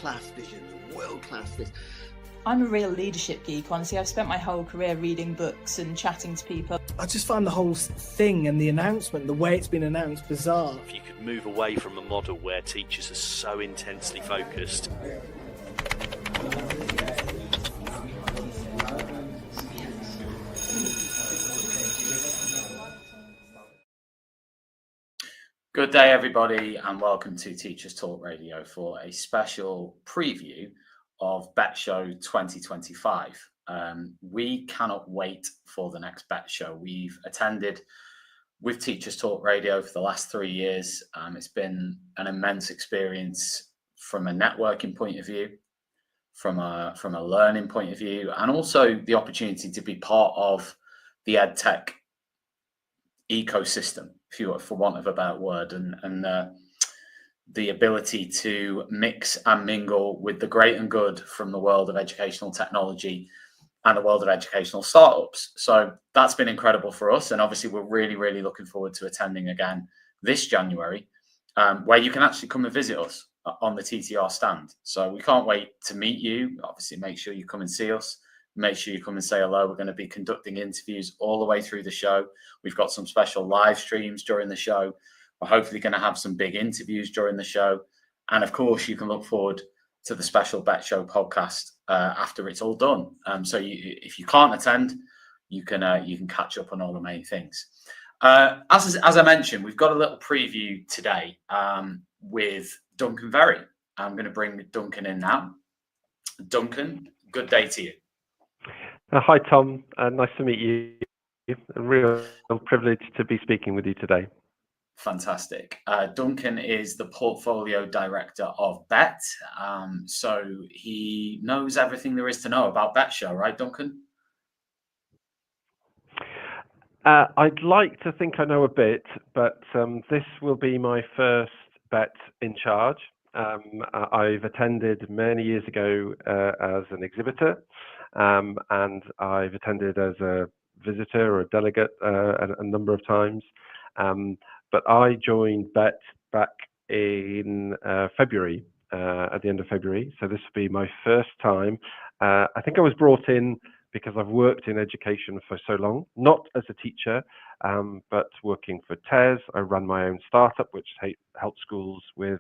world-class vision, world-class this. I'm a real leadership geek, honestly. I've spent my whole career reading books and chatting to people. I just find the whole thing and the announcement, the way it's been announced, bizarre. If you could move away from a model where teachers are so intensely focused. Good day, everybody, and welcome to Teachers Talk Radio for a special preview of BETT Show 2025. We cannot wait for the next BETT Show. We've attended with Teachers Talk Radio for the last 3 years. It's been an immense experience from a networking point of view, from a learning point of view, and also the opportunity to be part of the EdTech ecosystem, for want of a better word, and the ability to mix and mingle with the great and good from the world of educational technology and the world of educational startups. So that's been incredible for us, and obviously we're really, really looking forward to attending again this January, where you can actually come and visit us on the TTR stand. So we can't wait to meet you. Obviously, make sure you come and see us. Make sure you come and say hello. We're going to be conducting interviews all the way through the show. We've got some special live streams during the show. We're hopefully going to have some big interviews during the show. And of course, you can look forward to the special BETT Show podcast after it's all done. So if you can't attend, you can catch up on all the main things. As I mentioned, we've got a little preview today with Duncan Verry. I'm going to bring Duncan in now. Duncan, good day to you. Hi, Tom. Nice to meet you. A real privilege to be speaking with you today. Fantastic. Duncan is the portfolio director of BETT. So he knows everything there is to know about BETT Show, right, Duncan? I'd like to think I know a bit, but this will be my first BETT in charge. I've attended many years ago as an exhibitor, and I've attended as a visitor or a delegate a number of times. But I joined BETT back in February, at the end of February. So this will be my first time. I think I was brought in because I've worked in education for so long, not as a teacher, but working for TES. I run my own startup, which helps schools with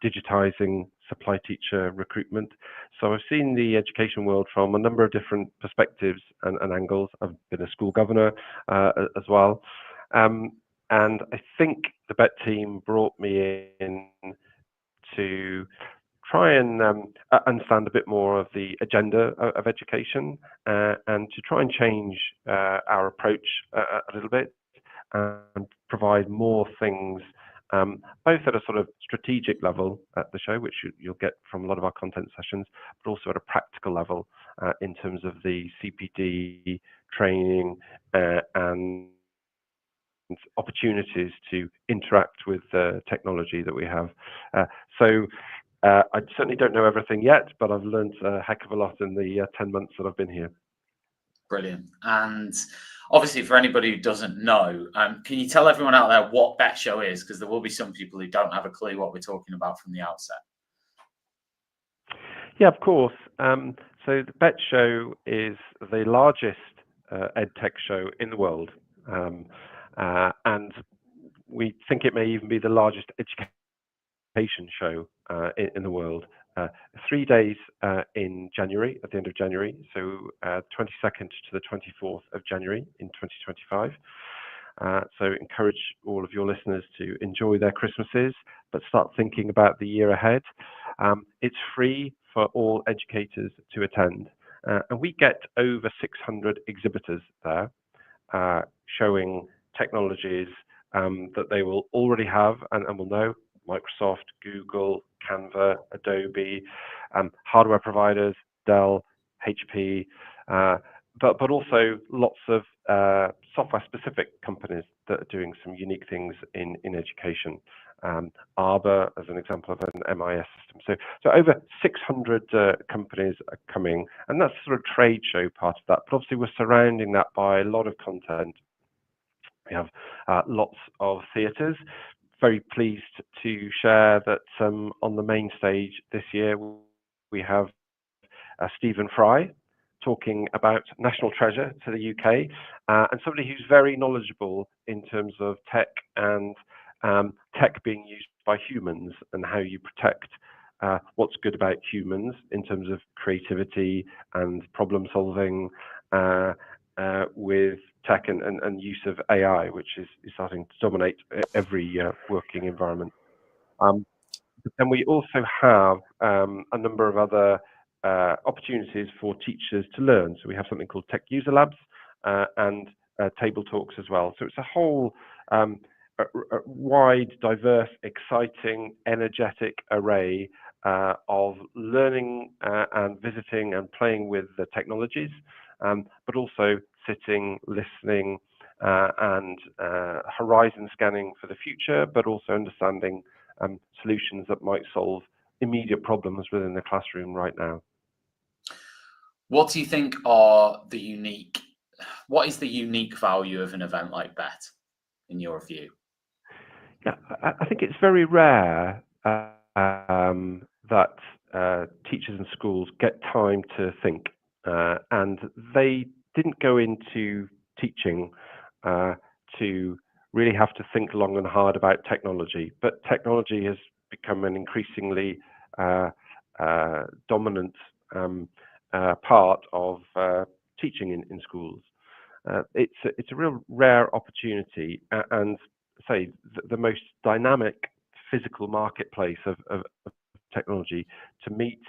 digitizing supply teacher recruitment. So I've seen the education world from a number of different perspectives and angles. I've been a school governor as well. And I think the BETT team brought me in to try and understand a bit more of the agenda of education and to try and change our approach a little bit and provide more things, both at a sort of strategic level at the show, which you'll get from a lot of our content sessions, but also at a practical level in terms of the CPD training and opportunities to interact with the technology that we have. I certainly don't know everything yet, but I've learned a heck of a lot in the 10 months that I've been here. Brilliant. And obviously, for anybody who doesn't know, can you tell everyone out there what BETT Show is? Because there will be some people who don't have a clue what we're talking about from the outset. Yeah, of course. So the BETT Show is the largest EdTech show in the world. And we think it may even be the largest education show in the world. 3 days in January, at the end of January, so 22nd to the 24th of January in 2025. So encourage all of your listeners to enjoy their Christmases, but start thinking about the year ahead. It's free for all educators to attend, and we get over 600 exhibitors there showing technologies that they will already have and will know: Microsoft, Google, Canva, Adobe, hardware providers, Dell, HP, but also lots of software-specific companies that are doing some unique things in education. Arbor, as an example of an MIS system. So over 600 companies are coming, and that's sort of trade show part of that. But obviously, we're surrounding that by a lot of content. We have lots of theatres very pleased to share that on the main stage this year we have Stephen Fry talking about national treasure to the UK, and somebody who's very knowledgeable in terms of tech and tech being used by humans and how you protect what's good about humans in terms of creativity and problem solving with tech and use of AI, which is starting to dominate every working environment. But then we also have a number of other opportunities for teachers to learn. So we have something called Tech User Labs and Table Talks as well. So it's a whole a wide, diverse, exciting, energetic array of learning and visiting and playing with the technologies, but also sitting, listening, and horizon scanning for the future, but also understanding solutions that might solve immediate problems within the classroom right now. What do you think what is the unique value of an event like BETT, in your view? Yeah, I think it's very rare that teachers and schools get time to think, and they didn't go into teaching to really have to think long and hard about technology, but technology has become an increasingly dominant part of teaching in schools. It's a real rare opportunity, and say the most dynamic physical marketplace of technology to meet,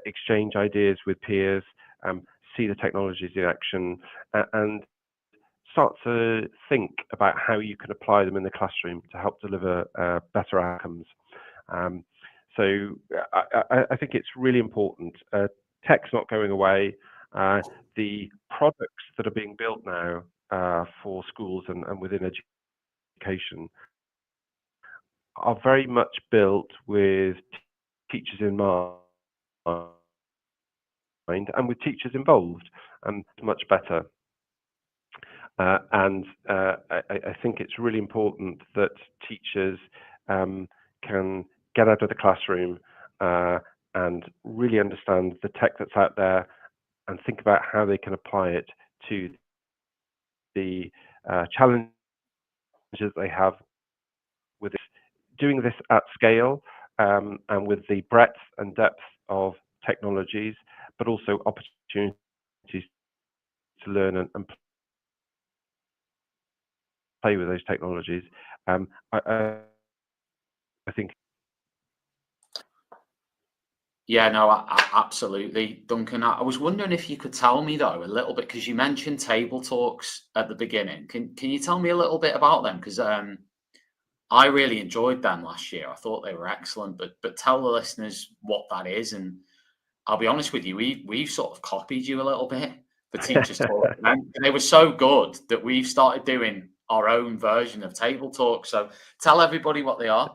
exchange ideas with peers, see the technologies in action, and start to think about how you can apply them in the classroom to help deliver better outcomes. So I think it's really important. Tech's not going away. The products that are being built now for schools and within education are very much built with teachers in mind and with teachers involved, and much better. And I think it's really important that teachers can get out of the classroom and really understand the tech that's out there and think about how they can apply it to the challenges they have with this. Doing this at scale and with the breadth and depth of technologies, but also opportunities to learn and play with those technologies. I think. Yeah, no, absolutely, Duncan. I was wondering if you could tell me though a little bit, because you mentioned table talks at the beginning. Can you tell me a little bit about them? Because I really enjoyed them last year. I thought they were excellent. But tell the listeners what that is. And I'll be honest with you, we've sort of copied you a little bit. The teachers talk, and they were so good that we've started doing our own version of table talk. So tell everybody what they are.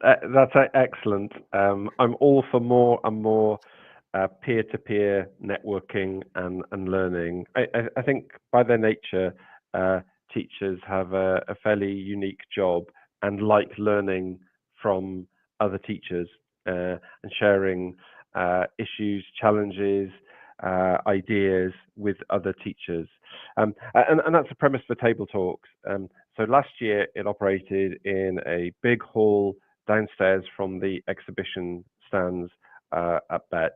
That's excellent. I'm all for more and more peer-to-peer networking and learning. I think by their nature, teachers have a fairly unique job and like learning from other teachers and sharing issues, challenges, ideas with other teachers. And that's the premise for Table Talks. So last year it operated in a big hall downstairs from the exhibition stands at BETT.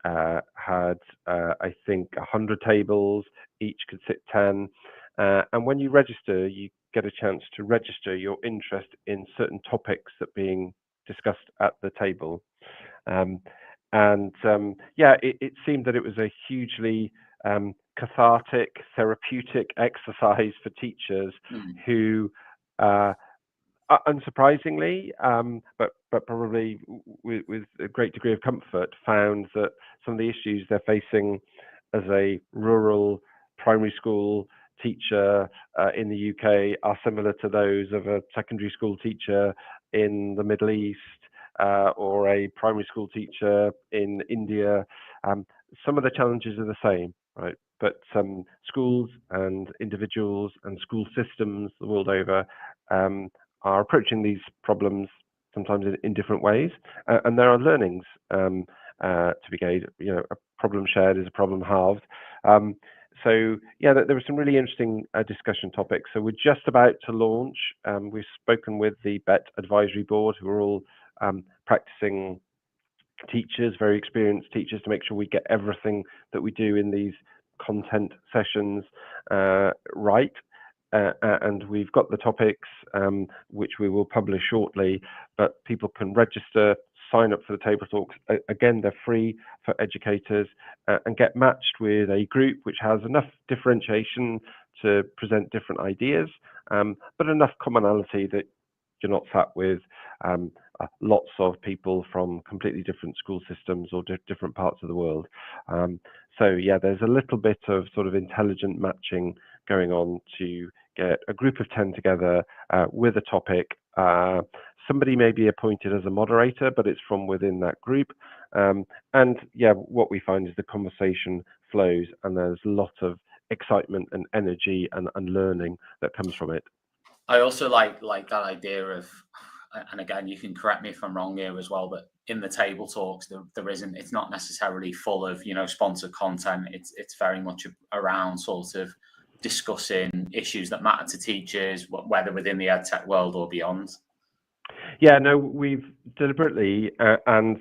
Had I think 100 tables, each could sit 10. And when you register, you get a chance to register your interest in certain topics that are being discussed at the table. It seemed that it was a hugely cathartic, therapeutic exercise for teachers who, unsurprisingly, but probably with a great degree of comfort, found that some of the issues they're facing as a rural primary school teacher in the UK are similar to those of a secondary school teacher in the Middle East or a primary school teacher in India. Some of the challenges are the same, right? But schools and individuals and school systems the world over are approaching these problems sometimes in different ways, and there are learnings to be gained. You know, a problem shared is a problem halved. So yeah, there were some really interesting discussion topics. So we're just about to launch. We've spoken with the BETT advisory board, who are all practicing teachers, very experienced teachers, to make sure we get everything that we do in these content sessions right. And we've got the topics, which we will publish shortly, but people can register, sign up for the table talks. Again, they're free for educators, and get matched with a group which has enough differentiation to present different ideas, but enough commonality that you're not sat with lots of people from completely different school systems or different parts of the world. So yeah, there's a little bit of sort of intelligent matching going on to get a group of 10 together with a topic. Somebody may be appointed as a moderator, but it's from within that group. And yeah, what we find is the conversation flows, and there's a lot of excitement and energy and learning that comes from it. I also like that idea of, and again, you can correct me if I'm wrong here as well, but in the table talks, there isn't, it's not necessarily full of, you know, sponsored content. It's very much around sort of discussing issues that matter to teachers, whether within the EdTech world or beyond. Yeah, no, we've deliberately, and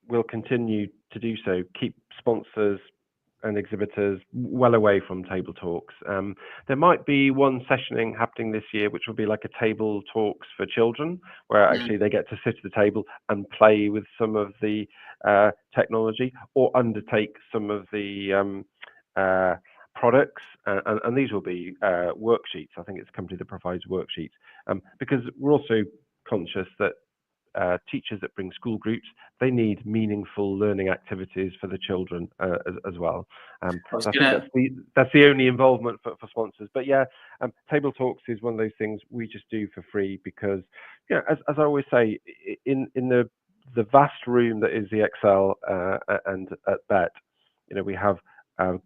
will continue to do so, keep sponsors and exhibitors well away from table talks. There might be one sessioning happening this year, which will be like a table talks for children, where actually they get to sit at the table and play with some of the technology, or undertake some of the products, and these will be worksheets. I think it's a company that provides worksheets, because we're also conscious that teachers that bring school groups, they need meaningful learning activities for the children as well. So I think that's the only involvement for sponsors. But yeah, table talks is one of those things we just do for free because, you know, as I always say, in the vast room that is the Excel and at BETT, you know, we have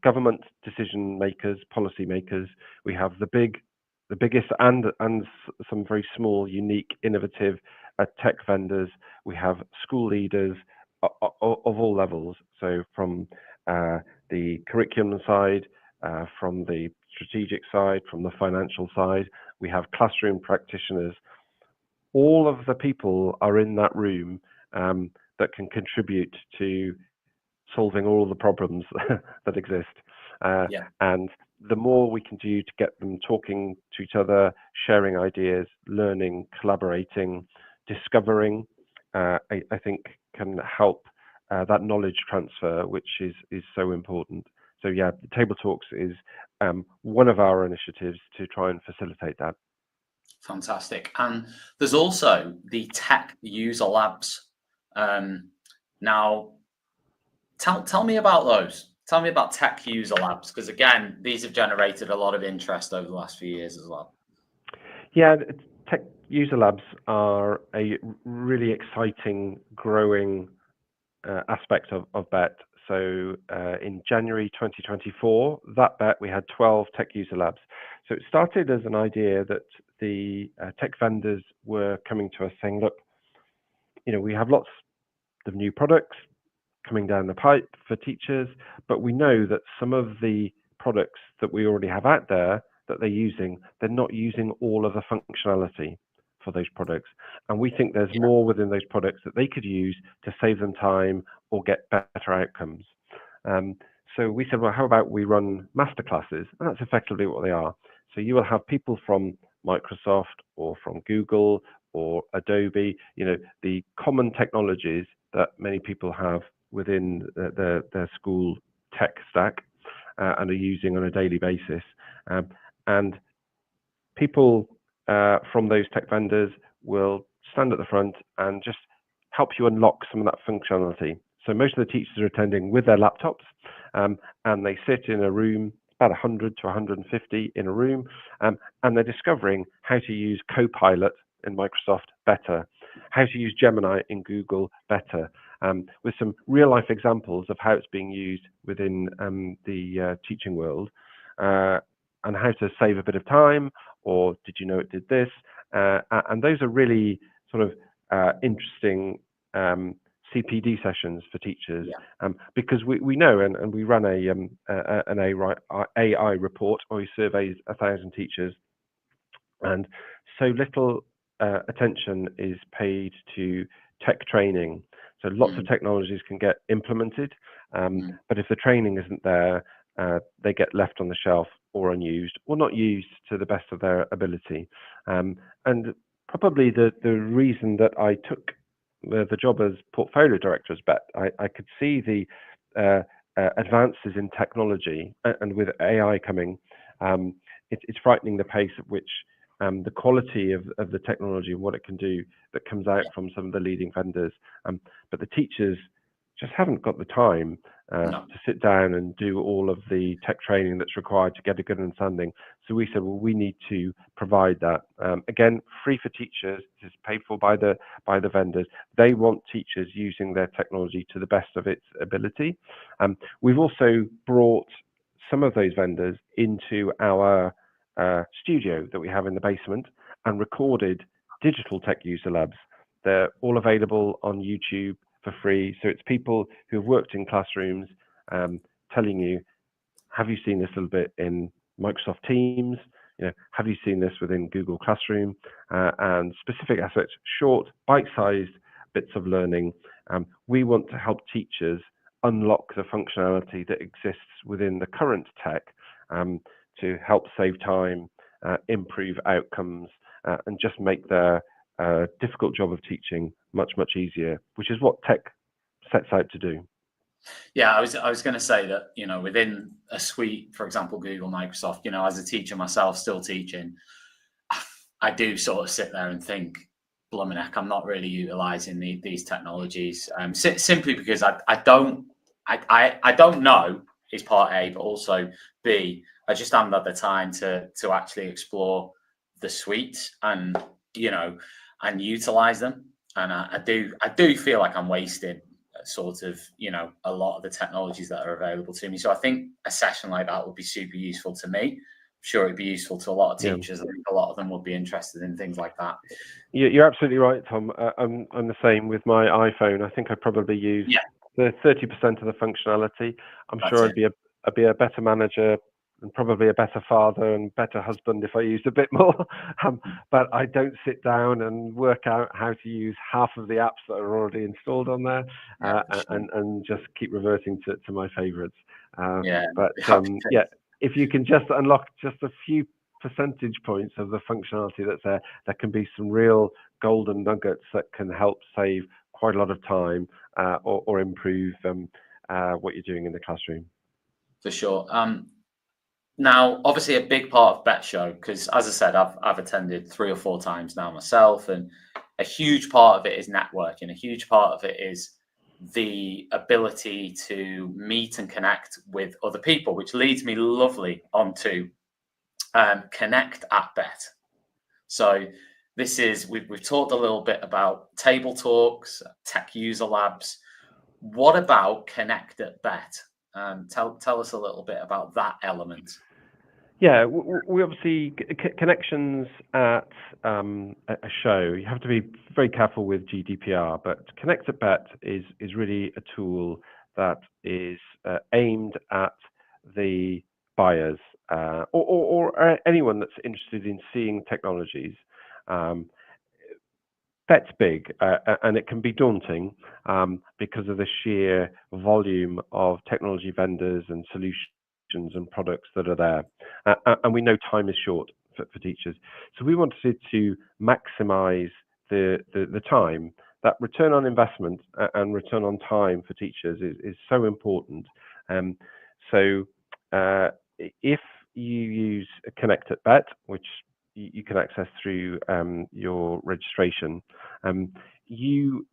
government decision makers, policy makers. We have the biggest and some very small, unique, innovative tech vendors. We have school leaders of all levels. So from the curriculum side, from the strategic side, from the financial side, we have classroom practitioners. All of the people are in that room that can contribute to solving all of the problems that exist. And the more we can do to get them talking to each other, sharing ideas, learning, collaborating, discovering, I think can help that knowledge transfer, which is so important. So yeah, the Table Talks is one of our initiatives to try and facilitate that. Fantastic. And there's also the Tech User Labs. Now, tell me about those. Tell me about Tech User Labs, because again, these have generated a lot of interest over the last few years as well. Yeah, Tech User Labs are a really exciting, growing aspect of BETT. So in January 2024, that BETT, we had 12 Tech User Labs. So it started as an idea that the tech vendors were coming to us saying, look, you know, we have lots of new products coming down the pipe for teachers, but we know that some of the products that we already have out there that they're using, they're not using all of the functionality for those products. And we think there's more within those products that they could use to save them time or get better outcomes. So we said, well, how about we run masterclasses? And that's effectively what they are. So you will have people from Microsoft or from Google or Adobe, you know, the common technologies that many people have within their school tech stack and are using on a daily basis. And people from those tech vendors will stand at the front and just help you unlock some of that functionality. So most of the teachers are attending with their laptops, and they sit in a room, about 100 to 150 in a room, and they're discovering how to use Copilot in Microsoft better, how to use Gemini in Google better, with some real life examples of how it's being used within the teaching world, and how to save a bit of time, or did you know it did this? And those are really sort of interesting CPD sessions for teachers, because we know, and we run an AI report where we surveyed 1,000 teachers, and so little attention is paid to tech training. So lots of technologies can get implemented, but if the training isn't there, they get left on the shelf or unused or not used to the best of their ability. And probably the reason that I took the job as portfolio director as BETT, I could see the advances in technology, and with AI coming, it's frightening the pace at which the quality of the technology and what it can do that comes out from some of the leading vendors. But the teachers just haven't got the time to sit down and do all of the tech training that's required to get a good understanding. So we said, well, we need to provide that. Again, free for teachers. It's paid for by the vendors. They want teachers using their technology to the best of its ability. We've also brought some of those vendors into our studio that we have in the basement and recorded digital tech user labs. They're all available on YouTube for free. So it's people who have worked in classrooms telling you, have you seen this a little bit in Microsoft Teams? Have you seen this within Google Classroom? And specific aspects, short, bite-sized bits of learning. We want to help teachers unlock the functionality that exists within the current tech to help save time, improve outcomes, and just make their difficult job of teaching much, much easier, which is what tech sets out to do. Yeah, I was going to say that, within a suite, for example, Google, Microsoft, as a teacher myself, still teaching, I do sort of sit there and think, blimmin' heck, I'm not really utilizing these technologies, simply because I don't know is part A, but also B, I just haven't had the time to actually explore the suites and utilize them. And I do feel like I'm wasting sort of, a lot of the technologies that are available to me. So I think a session like that would be super useful to me. I'm sure it'd be useful to a lot of teachers. I think a lot of them would be interested in things like that. You're absolutely right, Tom. I'm the same with my iPhone. I think I probably use the 30% of the functionality. I'm sure I'd be a better manager and probably a better father and better husband if I used a bit more. But I don't sit down and work out how to use half of the apps that are already installed on there, and just keep reverting to my favorites. But if you can just unlock just a few percentage points of the functionality that's there, there can be some real golden nuggets that can help save quite a lot of time or improve what you're doing in the classroom. For sure. Now, obviously, a big part of BETT Show, because as I said, I've attended 3 or 4 times now myself, and a huge part of it is networking. A huge part of it is the ability to meet and connect with other people, which leads me lovely onto Connect at BETT. So this is, we've talked a little bit about table talks, tech user labs. What about Connect at BETT? Tell us a little bit about that element. Yeah, we obviously connections at a show. You have to be very careful with GDPR, but Connect at BETT is really a tool that is aimed at the buyers or anyone that's interested in seeing technologies. BETT's big, and it can be daunting because of the sheer volume of technology vendors and solutions and products that are there. And we know time is short for teachers. So we wanted to maximize the time. That return on investment and return on time for teachers is so important. So if you use Connect at BETT, which you can access through your registration, you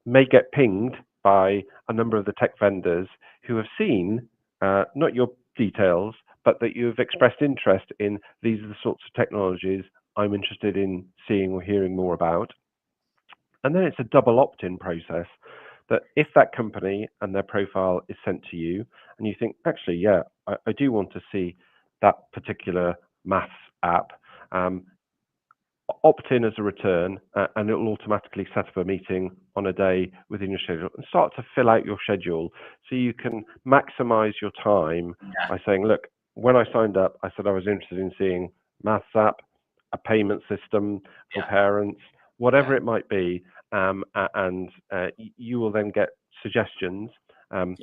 may get pinged by a number of the tech vendors who have seen not your details, but that you have expressed interest in. These are the sorts of technologies I'm interested in seeing or hearing more about. And then it's a double opt-in process that if that company and their profile is sent to you and you think, actually, yeah, I do want to see that particular maths app, opt in as a return, and it will automatically set up a meeting on a day within your schedule and start to fill out your schedule so you can maximize your time by saying, look, when I signed up, I said I was interested in seeing Maths app, a payment system for parents, whatever it might be, and you will then get suggestions and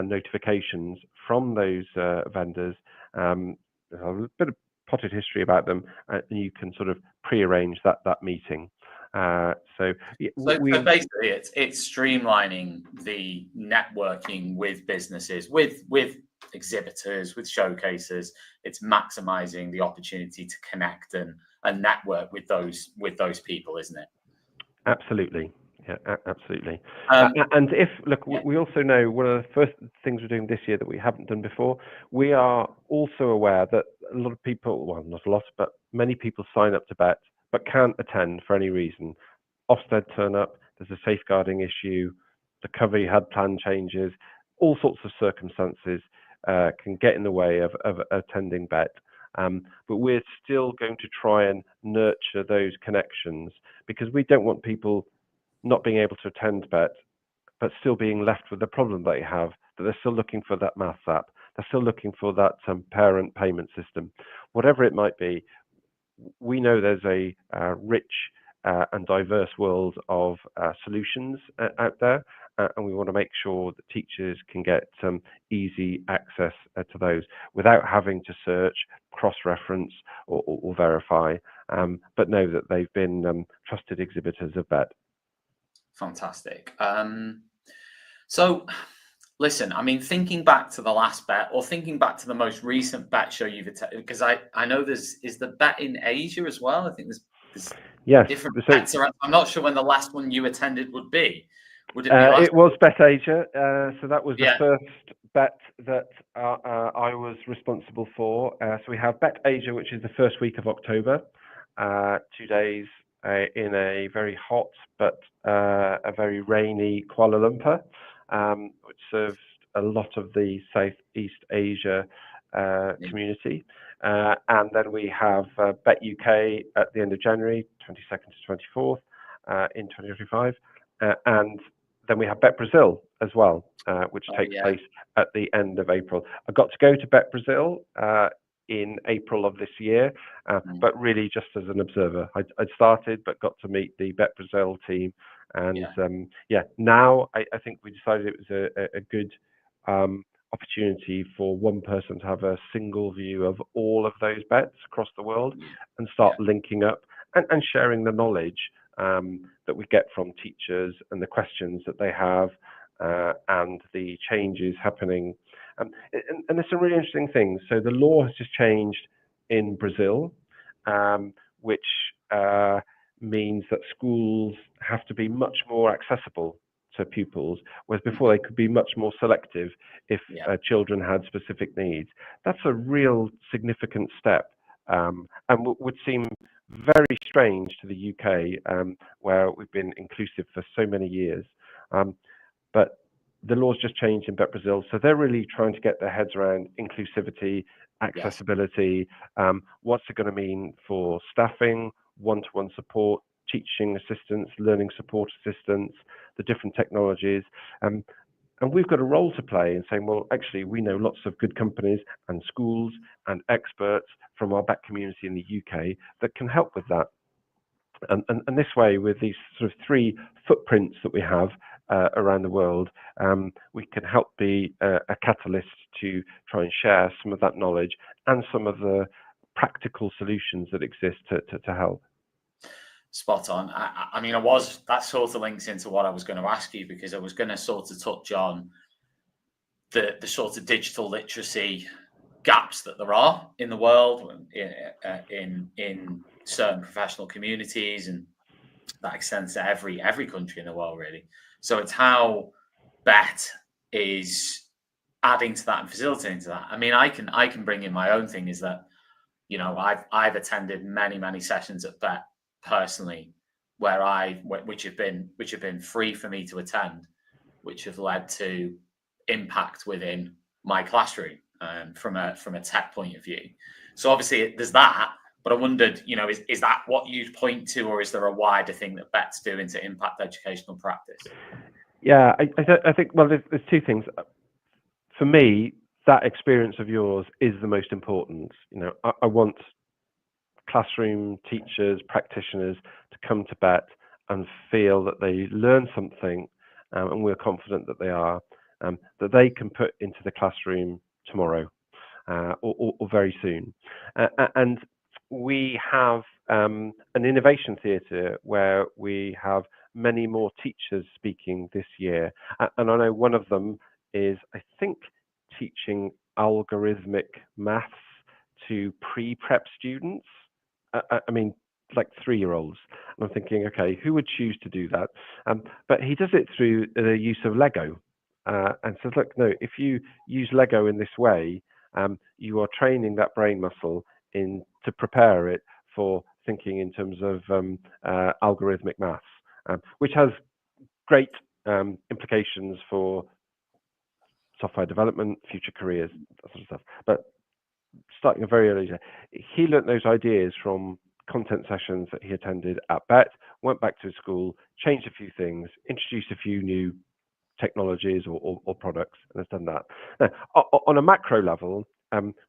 notifications from those vendors. There's a bit of potted history about them, and you can sort of pre-arrange that meeting. So basically, it's streamlining the networking with businesses, with exhibitors, with showcases. It's maximizing the opportunity to connect and network with those people, isn't it? Absolutely. Yeah, absolutely. And we also know one of the first things we're doing this year that we haven't done before, we are also aware that a lot of people, well, not a lot, but many people sign up to BETT but can't attend for any reason. Ofsted turn up, there's a safeguarding issue, the cover you had plan changes, all sorts of circumstances can get in the way of attending BETT. But we're still going to try and nurture those connections because we don't want people not being able to attend BETT, but still being left with the problem they have, that they're still looking for that Maths app, they're still looking for that parent payment system. Whatever it might be, we know there's a rich and diverse world of solutions out there, and we want to make sure that teachers can get easy access to those without having to search, cross-reference, or verify, but know that they've been trusted exhibitors of BETT. Fantastic. So, listen, I mean, thinking back to the last BETT, or thinking back to the most recent BETT show you've attended, because I know is the BETT in Asia as well. I think there's different BETTs around. I'm not sure when the last one you attended would be. Would it be last? It was BETT Asia, so that was the first BETT that I was responsible for. So we have BETT Asia, which is the first week of October, 2 days in a very hot but a very rainy Kuala Lumpur, which serves a lot of the Southeast Asia community. And then we have BETT UK at the end of January, 22nd to 24th in 2025. And then we have BETT Brazil as well, which takes place at the end of April. I got to go to BETT Brazil in April of this year, but really just as an observer. I'd started, but got to meet the BETT Brazil team. And now I think we decided it was a good opportunity for one person to have a single view of all of those BETTs across the world and start linking up and sharing the knowledge that we get from teachers and the questions that they have and the changes happening. And there's some really interesting things. So the law has just changed in Brazil, which means that schools have to be much more accessible to pupils, whereas before they could be much more selective if children had specific needs. That's a real significant step, and would seem very strange to the UK, where we've been inclusive for so many years. But the law's just changed in BETT Brazil, so they're really trying to get their heads around inclusivity, accessibility. What's it going to mean for staffing, one-to-one support, teaching assistants, learning support assistants, the different technologies. And we've got a role to play in saying, well, actually, we know lots of good companies and schools and experts from our BETT community in the UK that can help with that. And this way, with these sort of 3 footprints that we have around the world, we can help be a catalyst to try and share some of that knowledge and some of the practical solutions that exist to help. Spot on. I mean, that sort of links into what I was going to ask you, because I was going to sort of touch on the sort of digital literacy gaps that there are in the world, in certain professional communities, and that extends to every country in the world, really. So it's how BETT is adding to that and facilitating to that. I mean, I can bring in my own thing, is that, you know, I've attended many sessions at BETT personally, which have been free for me to attend, which have led to impact within my classroom from a tech point of view. So obviously there's that, But I wondered, is that what you'd point to, or is there a wider thing that BETT's doing to impact educational practice? Yeah, I think, well, there's two things. For me, that experience of yours is the most important. I want classroom teachers, practitioners to come to BETT and feel that they learn something, and we're confident that they are, that they can put into the classroom tomorrow or very soon. And we have an innovation theatre where we have many more teachers speaking this year. And I know one of them is, I think, teaching algorithmic maths to pre-prep students. I mean, like 3-year-olds. And I'm thinking, okay, who would choose to do that? But he does it through the use of Lego, and says, look, no, if you use Lego in this way, you are training that brain muscle to prepare it for thinking in terms of algorithmic maths, which has great implications for software development, future careers, that sort of stuff. But starting a very early age, he learnt those ideas from content sessions that he attended at BETT, went back to his school, changed a few things, introduced a few new technologies or products, and has done that. Now, on a macro level,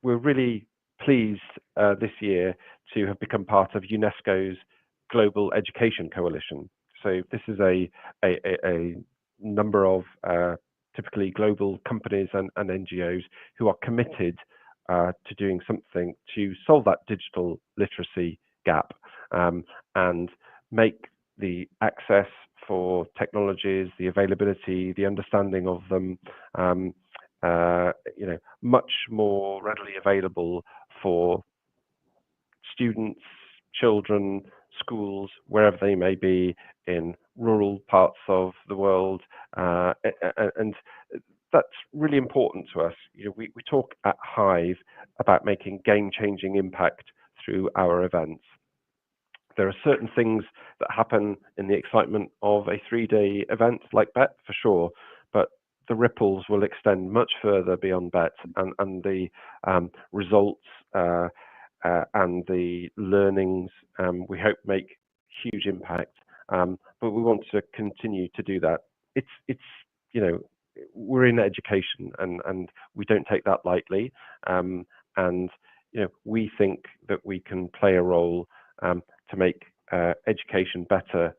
we're really pleased this year to have become part of UNESCO's Global Education Coalition. So this is a number of typically global companies and NGOs who are committed to doing something to solve that digital literacy gap, and make the access for technologies, the availability, the understanding of them, much more readily available for students, children, schools, wherever they may be in rural parts of the world, and that's really important to us. We talk at Hive about making game-changing impact through our events. There are certain things that happen in the excitement of a 3-day event like BETT, for sure, but the ripples will extend much further beyond BETT, and the results and the learnings, we hope, make huge impact. But we want to continue to do that. It's we're in education, and we don't take that lightly. And we think that we can play a role to make education better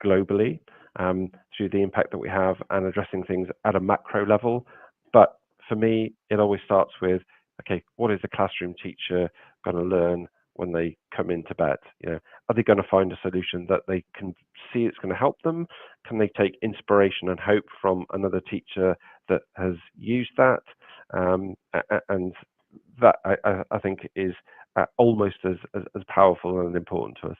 globally, through the impact that we have and addressing things at a macro level. But for me, it always starts with, okay, what is the classroom teacher going to learn when they come into BETT? Are they going to find a solution that they can see it's going to help them? Can they take inspiration and hope from another teacher that has used that? And that I think is almost as powerful and important to us.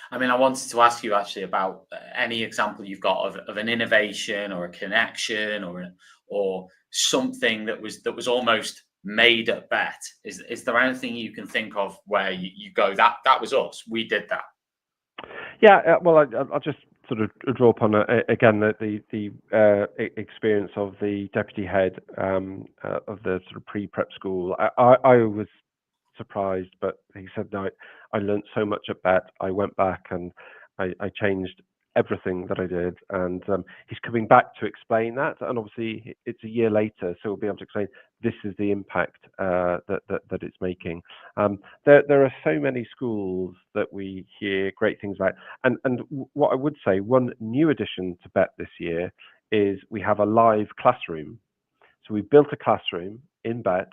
I mean, I wanted to ask you actually about any example you've got of an innovation or a connection or something that was almost made at BETT. Is there anything you can think of where you go, that was us, we did that? Yeah, well, I'll just sort of draw upon again the experience of the deputy head of the sort of pre-prep school. I was surprised, but he said, no, I learned so much at BETT. I went back and I changed everything that I did, and he's coming back to explain that. And obviously, it's a year later, so we'll be able to explain this is the impact that it's making. There are so many schools that we hear great things about, and what I would say, one new addition to BETT this year is we have a live classroom. So we built a classroom in BETT,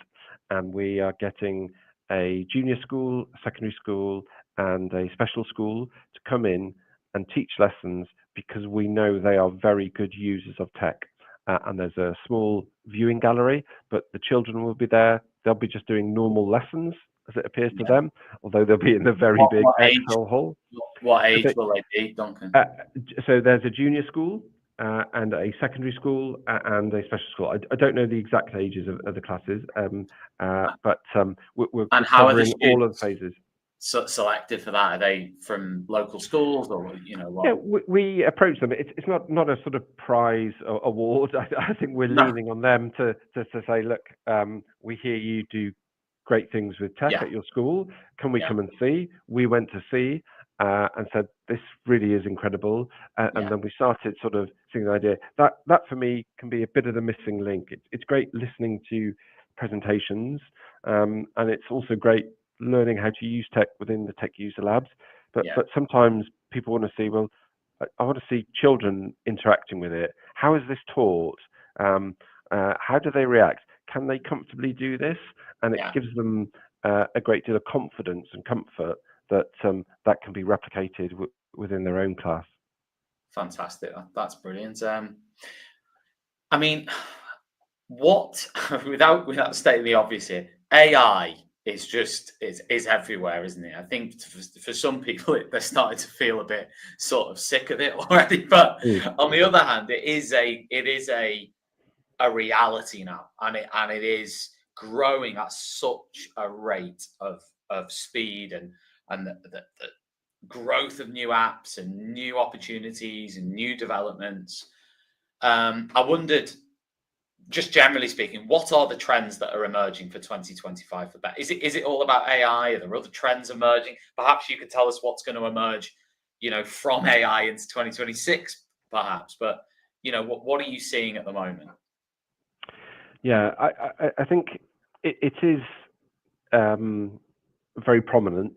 and we are getting a junior school, a secondary school, and a special school to come in and teach lessons, because we know they are very good users of tech. And there's a small viewing gallery, but the children will be there. They'll be just doing normal lessons, as it appears to them, although they'll be in the very big Excel hall. What age will they be, Duncan? So there's a junior school, and a secondary school, and a special school. I don't know the exact ages of the classes, but we're covering all of the phases. Selected for that? Are they from local schools, or what? Yeah, we approach them. It's not a sort of prize or award. I think we're leaning on them to say, look, we hear you do great things with tech Yeah. at your school. Can we Yeah. come and see? We went to see and said, this really is incredible. Yeah. And then we started sort of seeing the idea. That for me can be a bit of the missing link. It's great listening to presentations, and it's also great learning how to use tech within the tech user labs. But sometimes people want to see, well, I want to see children interacting with it. How is this taught? How do they react? Can they comfortably do this? And it gives them a great deal of confidence and comfort that that can be replicated within their own class. Fantastic. That's brilliant. I mean, what without stating the obvious here, AI is just is everywhere, isn't it? I think for some people they're starting to feel a bit sort of sick of it already. But on the other hand, it is a reality now, and it is growing at such a rate of speed, and the growth of new apps and new opportunities and new developments. I wondered, just generally speaking, what are the trends that are emerging for 2025 for BETT? Is it all about AI? Are there other trends emerging? Perhaps you could tell us what's going to emerge, from AI into 2026, perhaps. But what are you seeing at the moment? Yeah, I think it is very prominent.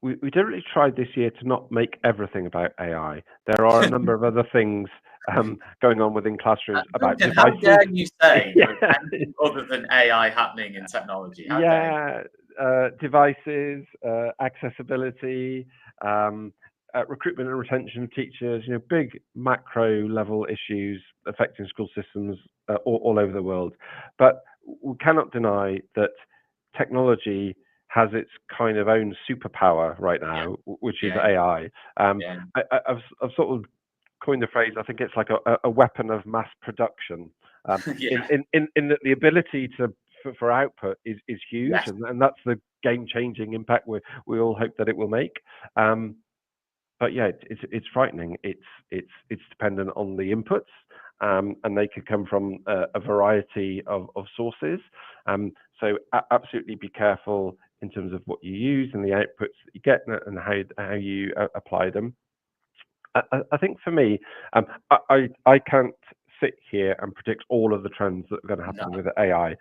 We deliberately tried this year to not make everything about AI. There are a number of other things going on within classrooms about Duncan, devices. how dare you say anything other than AI happening in technology? Devices, accessibility, recruitment and retention of teachers, big macro level issues affecting school systems all over the world. But we cannot deny that technology has its kind of own superpower right now, which is AI. I've sort of coined the phrase, I think it's like a weapon of mass production, in that the ability for output is huge, and that's the game-changing impact we all hope that it will make. But yeah, it's frightening. It's dependent on the inputs, and they could come from a variety of sources. So absolutely be careful in terms of what you use and the outputs that you get and how you apply them. I think for me, I can't sit here and predict all of the trends that are going to happen with AI.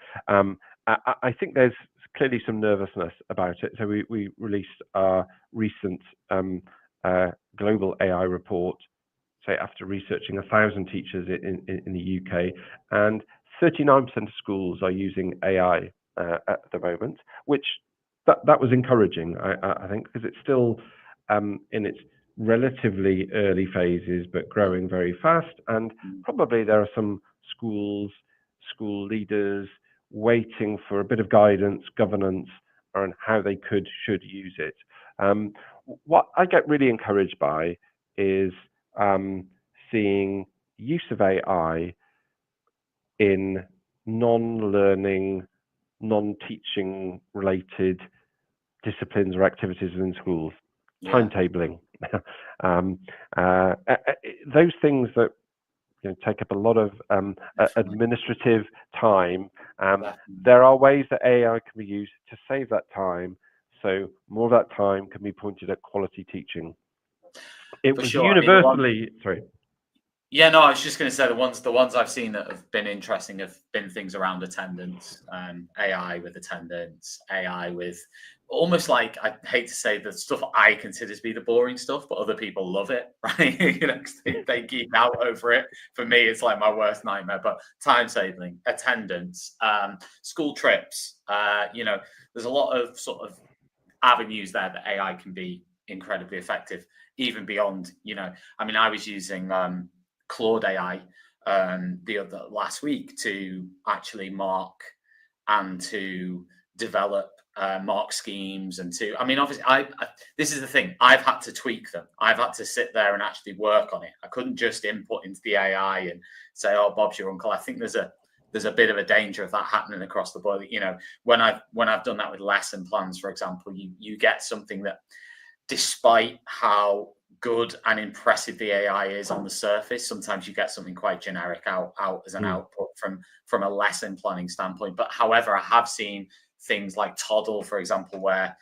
I think there's clearly some nervousness about it. So we released our recent global AI report, say after researching 1,000 teachers in the UK, and 39% of schools are using AI at the moment, which that was encouraging, I think, because it's still in its relatively early phases, but growing very fast. And probably there are some school leaders waiting for a bit of guidance, governance on how they should use it. What I get really encouraged by is seeing use of AI in non-learning, non-teaching related disciplines or activities within schools. Timetabling, those things that take up a lot of administrative time. There are ways that AI can be used to save that time, so more of that time can be pointed at quality teaching. It was universally sorry. Yeah, no, I was just going to say the ones I've seen that have been interesting have been things around attendance, AI with attendance, AI with almost like, I hate to say the stuff I consider to be the boring stuff, but other people love it, right? They geek out over it. For me, it's like my worst nightmare. But timetabling, attendance, school trips, there's a lot of sort of avenues there that AI can be incredibly effective, even beyond, I was using Claude AI last week to actually mark and to develop mark schemes, and obviously this is the thing, I've had to tweak them. I've had to sit there and actually work on it. I couldn't just input into the AI and say, oh, Bob's your uncle. I think there's a bit of a danger of that happening across the board. When I've done that with lesson plans, for example, you get something that, despite how good and impressive the AI is on the surface, sometimes you get something quite generic out as an output from a lesson planning standpoint. But however, I have seen things like Toddle, for example, where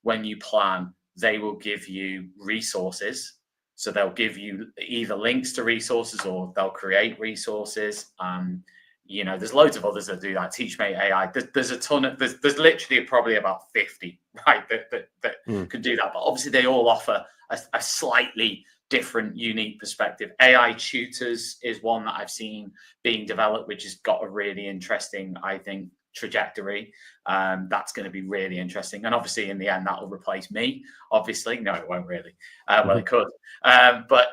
when you plan, they will give you resources. So they'll give you either links to resources or they'll create resources. There's loads of others that do that. TeachMate AI. There's a ton of there's literally probably about 50, right, that could do that. But obviously they all offer a slightly different, unique perspective. AI tutors is one that I've seen being developed, which has got a really interesting, I think, trajectory. That's going to be really interesting, and obviously in the end that'll replace me. Obviously, no, it won't really. Well, it could, but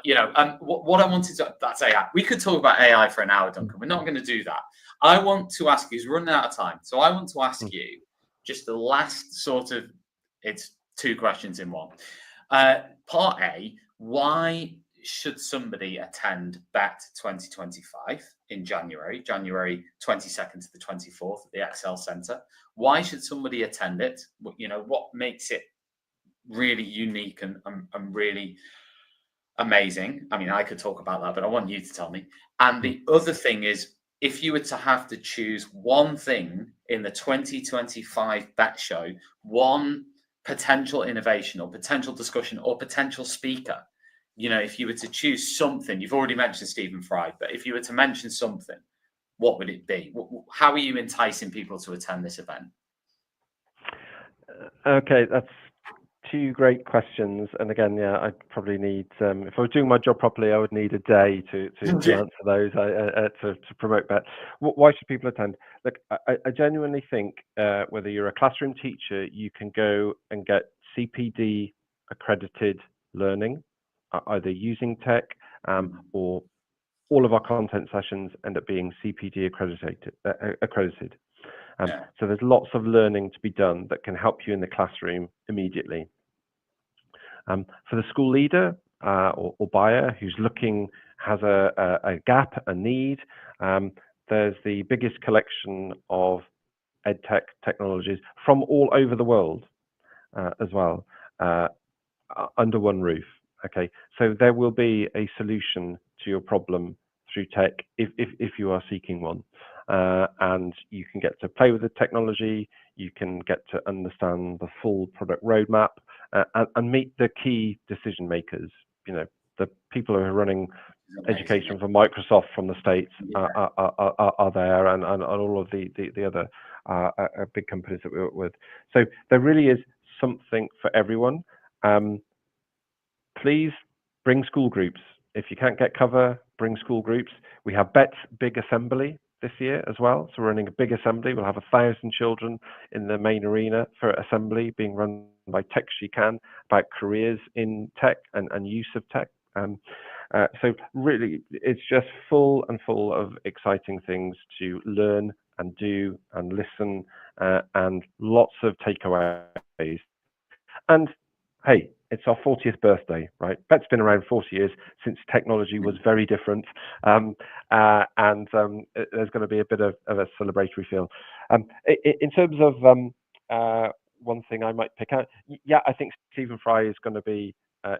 what I wanted to, that's AI. We could talk about AI for an hour, Duncan. We're not going to do that. I want to ask you, it's running out of time, so I want to ask you just the last sort of, it's 2 questions in one. Part A, why should somebody attend BETT 2025 in January 22nd to the 24th at the Excel Centre? Why should somebody attend it? What makes it really unique and really amazing? I mean, I could talk about that, but I want you to tell me. And the other thing is, if you were to have to choose one thing in the 2025 BETT show, one potential innovation or potential discussion or potential speaker, if you were to choose something, you've already mentioned Stephen Fry, but if you were to mention something, what would it be? How are you enticing people to attend this event? Okay, that's 2 great questions. And again, I'd probably need, if I was doing my job properly, I would need a day to answer those, to promote BETT. Why should people attend? Look, I genuinely think whether you're a classroom teacher, you can go and get CPD accredited learning, either using tech or all of our content sessions end up being CPD accredited. So there's lots of learning to be done that can help you in the classroom immediately. For the school leader or buyer who's has a gap, a need, there's the biggest collection of EdTech technologies from all over the world as well, under one roof. Okay, so there will be a solution to your problem through tech if you are seeking one, and you can get to play with the technology, you can get to understand the full product roadmap, and meet the key decision makers. The people who are running education for Microsoft from the States are there, and all of the other big companies that we work with. So there really is something for everyone. Please bring school groups. If you can't get cover, bring school groups. We have BETT Big Assembly this year as well. So we're running a big assembly. We'll have 1,000 children in the main arena for assembly being run by Tech She Can, about careers in tech and use of tech. So really, it's just full of exciting things to learn and do and listen, and lots of takeaways. And hey, it's our 40th birthday, right? BETT's been around 40 years since technology was very different, and there's going to be a bit of a celebratory feel. In terms of one thing I might pick out, I think Stephen Fry is going to be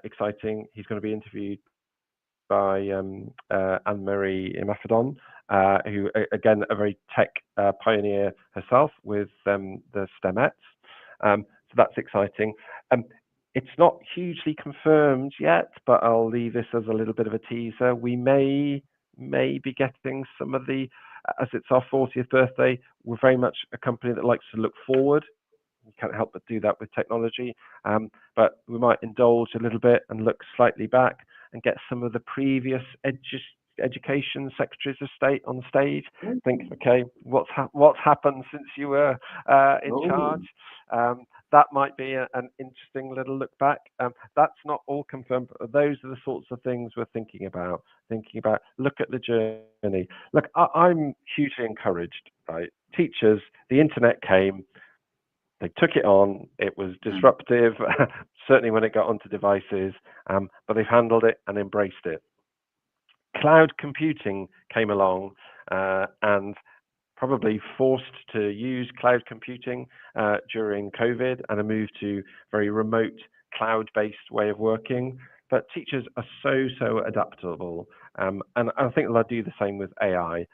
exciting. He's going to be interviewed by Anne-Marie Imafidon, who, again, a very tech pioneer herself with the STEMettes. So that's exciting. It's not hugely confirmed yet, but I'll leave this as a little bit of a teaser. We may be getting some of the, as it's our 40th birthday, we're very much a company that likes to look forward. You can't help but do that with technology, but we might indulge a little bit and look slightly back and get some of the previous education secretaries of state on stage. Think, okay, what's happened since you were in charge? That might be an interesting little look back. That's not all confirmed, but those are the sorts of things we're thinking about. Look at the journey. Look, I'm hugely encouraged, right? Teachers, the internet came, they took it on. It was disruptive, certainly when it got onto devices, but they've handled it and embraced it. Cloud computing came along and probably forced to use cloud computing during COVID and a move to very remote cloud-based way of working. But teachers are so adaptable, and I think they'll do the same with AI.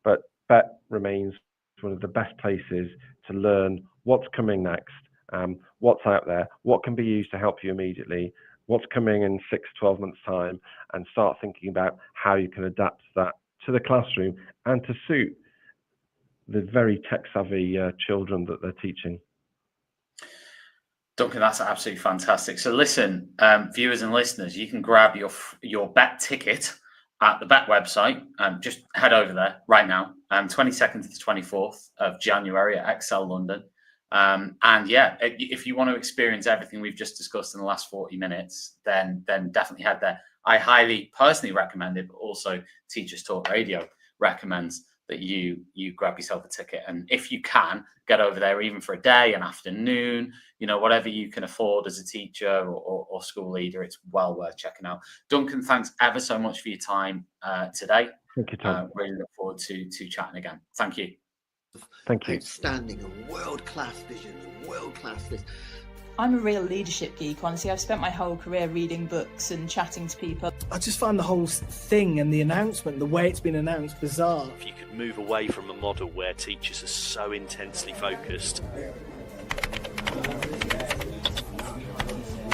But BETT remains one of the best places to learn what's coming next, what's out there, what can be used to help you immediately, what's coming in 6 to 12 months' time, and start thinking about how you can adapt that to the classroom and to suit the very tech-savvy children that they're teaching. Duncan, that's absolutely fantastic. So listen, viewers and listeners, you can grab your BETT ticket at the BETT website. Just head over there right now. 22nd to the 24th of January at Excel London. And yeah, if you want to experience everything we've just discussed in the last 40 minutes, then definitely head there. I highly personally recommend it, but also Teachers Talk Radio recommends that you grab yourself a ticket. And if you can, get over there even for a day, an afternoon, whatever you can afford as a teacher or school leader, it's well worth checking out. Duncan, thanks ever so much for your time today. Thank you, Tom. Really look forward to chatting again. Thank you. Thank you. Outstanding and world-class vision, world-class this. I'm a real leadership geek, honestly. I've spent my whole career reading books and chatting to people. I just find the whole thing and the announcement, the way it's been announced, bizarre. If you could move away from a model where teachers are so intensely focused